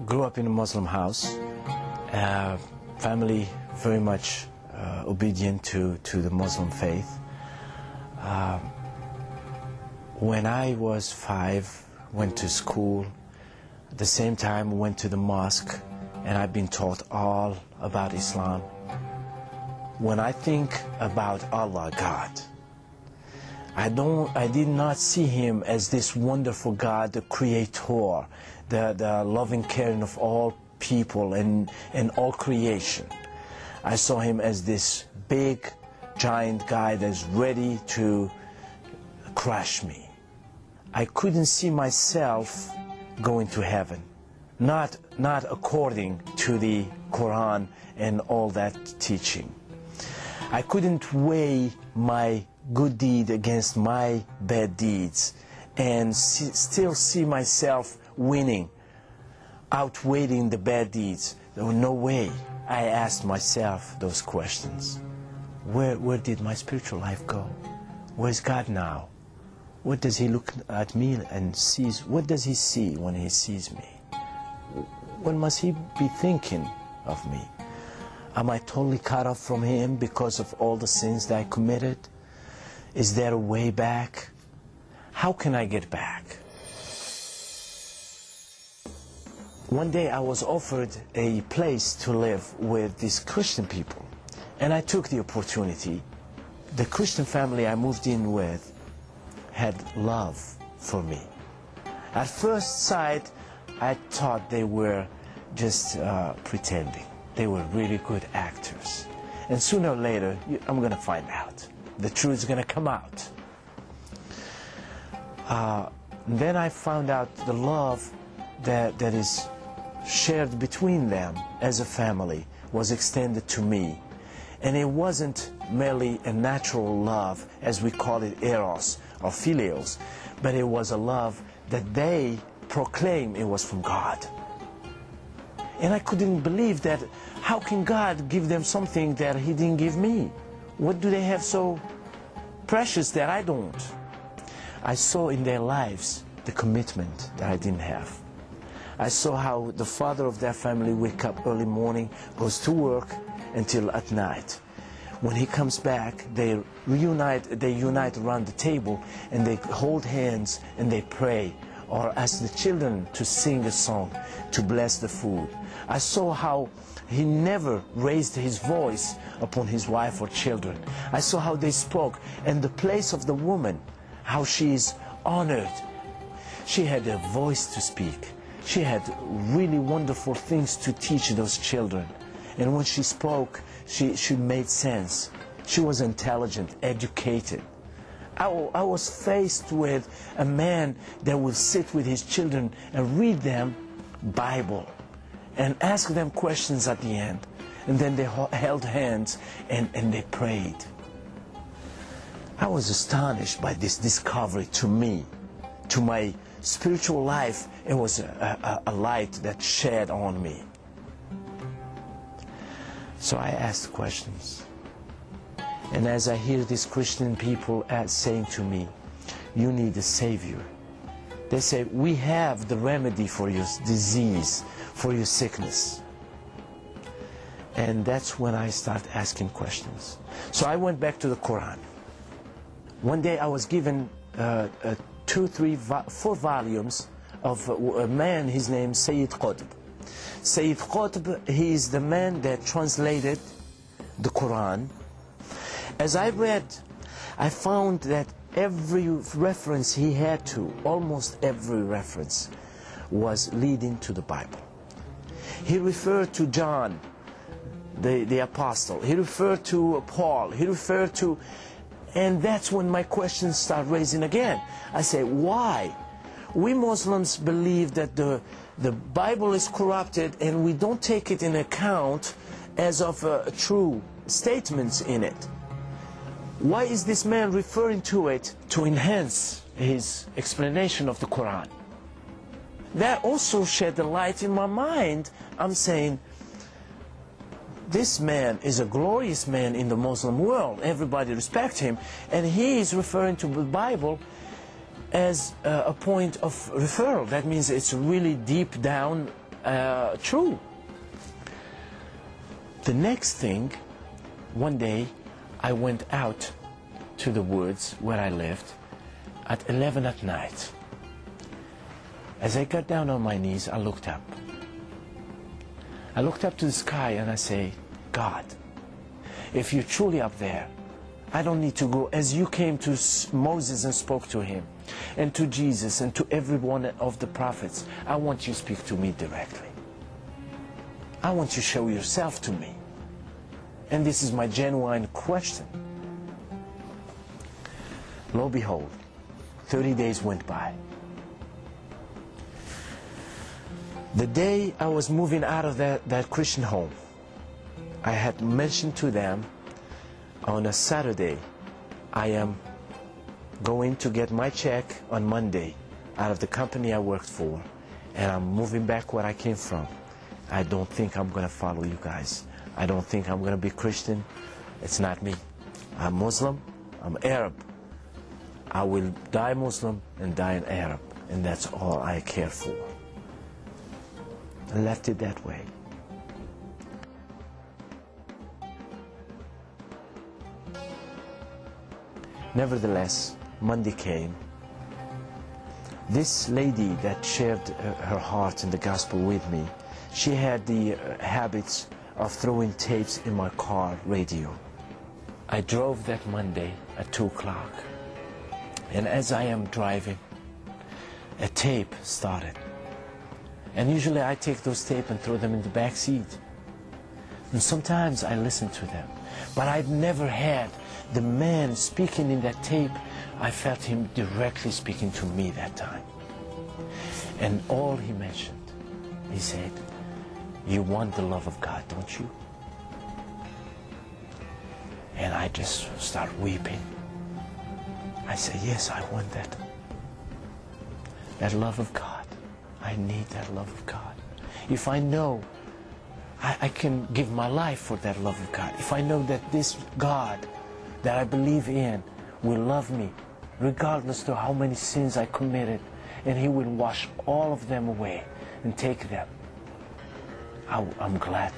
Grew up in a Muslim house, family very much obedient to the Muslim faith. When I was 5, went to school, at the same time went to the mosque, and I've been taught all about Islam. When I think about Allah, God, I did not see Him as this wonderful God, the Creator, the loving caring of all people and all creation. I saw Him as this big, giant guy that's ready to crush me. I couldn't see myself going to heaven, not according to the Quran and all that teaching. I couldn't weigh my good deed against my bad deeds and still see myself winning, outweighing the bad deeds. There was no way. I asked myself those questions. Where did my spiritual life go? Where's God now? What does He look at me and sees? What does He see when He sees me? What must He be thinking of me? Am I totally cut off from Him because of all the sins that I committed? Is there a way back? How can I get back? One day I was offered a place to live with these Christian people, and I took the opportunity. The Christian family I moved in with had love for me. At first sight, I thought they were just pretending. They were really good actors. And sooner or later, I'm going to find out. The truth is going to come out. Then I found out the love that is shared between them as a family was extended to me. And it wasn't merely a natural love, as we call it eros or philios, but it was a love that they proclaim it was from God. And I couldn't believe that. How can God give them something that He didn't give me? What do they have so precious that I don't? I saw in their lives the commitment that I didn't have. I saw how the father of their family wakes up early morning, goes to work until at night. When he comes back, they unite around the table and they hold hands and they pray, or ask the children to sing a song to bless the food. I saw how he never raised his voice upon his wife or children. I saw how they spoke, and the place of the woman, how she is honored. She had a voice to speak. She had really wonderful things to teach those children. And when she spoke, she made sense. She was intelligent, educated. I was faced with a man that would sit with his children and read them Bible and ask them questions at the end. And then they held hands and they prayed. I was astonished by this discovery to me, to my spiritual life. It was a light that shed on me. So I asked questions. And as I hear these Christian people saying to me, you need a Savior. They say, we have the remedy for your disease, for your sickness. And that's when I start asking questions. So I went back to the Quran. One day I was given 4 volumes of a man, his name Sayyid Qutb. Sayyid Qutb, he is the man that translated the Quran. As I read, I found that every reference he had to, almost every reference, was leading to the Bible. He referred to John, the apostle. He referred to Paul. He referred to... And that's when my questions start raising again. I say, why? We Muslims believe that the Bible is corrupted and we don't take it in account as of true statements in it. Why is this man referring to it to enhance his explanation of the Quran? That also shed a light in my mind. I'm saying, this man is a glorious man in the Muslim world. Everybody respects him. And he is referring to the Bible as a point of referral. That means it's really deep down true. The next thing, one day I went out to the woods where I lived at 11 at night. As I got down on my knees, I looked up. I looked up to the sky and I say, God, if you're truly up there, I don't need to go. As you came to Moses and spoke to him, and to Jesus and to every one of the prophets, I want you to speak to me directly. I want you to show yourself to me. And this is my genuine question. Lo and behold, 30 days went by. The day I was moving out of that Christian home, I had mentioned to them on a Saturday, I am going to get my check on Monday out of the company I worked for, and I'm moving back where I came from. I don't think I'm going to follow you guys. I don't think I'm going to be Christian. It's not me. I'm Muslim. I'm Arab. I will die Muslim and die an Arab, and that's all I care for. I left it that way. Nevertheless, Monday came. This lady that shared her heart in the gospel with me, she had the habits of throwing tapes in my car radio. I drove that Monday at 2 o'clock, and as I am driving, a tape started. And usually I take those tapes and throw them in the back seat. And sometimes I listen to them. But I've never had the man speaking in that tape. I felt him directly speaking to me that time. And all he mentioned, he said, you want the love of God, don't you? And I just start weeping. I say, yes, I want that. That love of God. I need that love of God. If I know I can give my life for that love of God, if I know that this God that I believe in will love me regardless of how many sins I committed, and He will wash all of them away and take them, I'm glad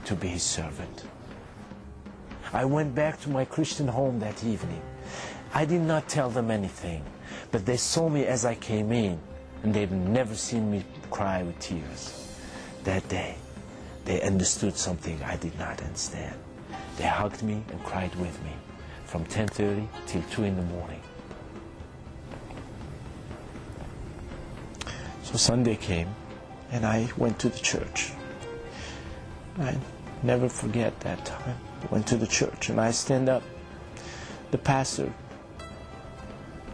to be His servant. I went back to my Christian home that evening. I did not tell them anything, but they saw me as I came in, and they've never seen me cry with tears. That day, they understood something I did not understand. They hugged me and cried with me from 10:30 till 2 in the morning. So Sunday came, and I went to the church. I never forget that time. I went to the church, and I stand up. The pastor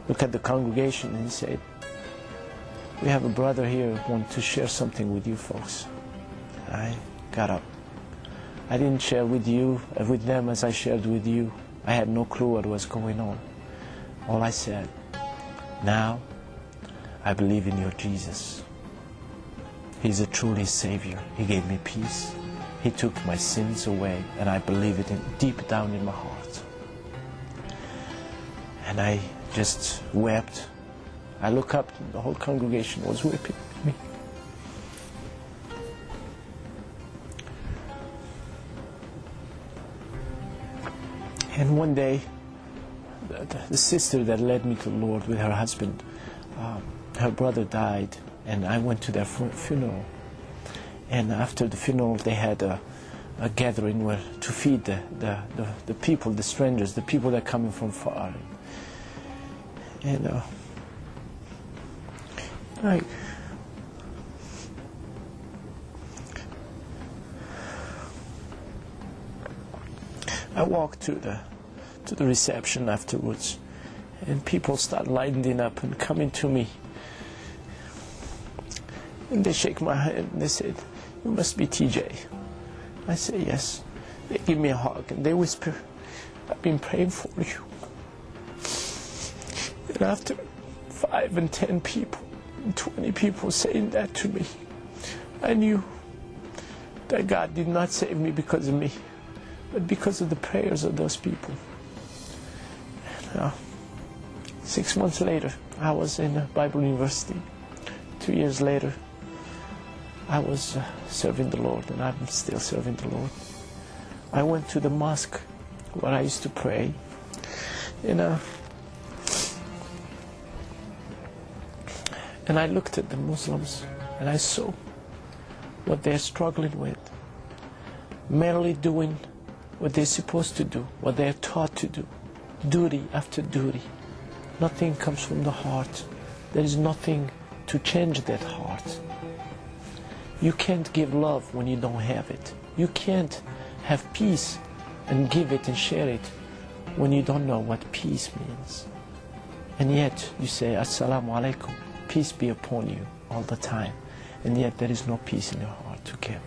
looked at the congregation, and he said, we have a brother here who wants to share something with you folks. I got up. I didn't share with them as I shared with you. I had no clue what was going on. All I said, now I believe in your Jesus. He's a truly Savior. He gave me peace. He took my sins away, and I believe it deep down in my heart. And I just wept. I look up, the whole congregation was weeping with me. And one day, the sister that led me to the Lord with her husband, her brother died, and I went to their funeral. And after the funeral, they had a gathering where to feed the people, the strangers, the people that are coming from far. And I walked to the reception afterwards, and people start lining up and coming to me. And they shake my hand and they said, you must be TJ. I say, yes. They give me a hug and they whisper, I've been praying for you. And after 5 and 10 people, 20 people saying that to me, I knew that God did not save me because of me, but because of the prayers of those people. And, 6 months later, I was in a Bible university. 2 years later, I was serving the Lord, and I'm still serving the Lord. I went to the mosque where I used to pray, and I looked at the Muslims, and I saw what they're struggling with, merely doing what they're supposed to do, what they're taught to do, duty after duty. Nothing comes from the heart. There is nothing to change that heart. You can't give love when you don't have it. You can't have peace and give it and share it when you don't know what peace means. And yet you say, Assalamu alaikum, peace be upon you all the time. And yet there is no peace in your heart to give.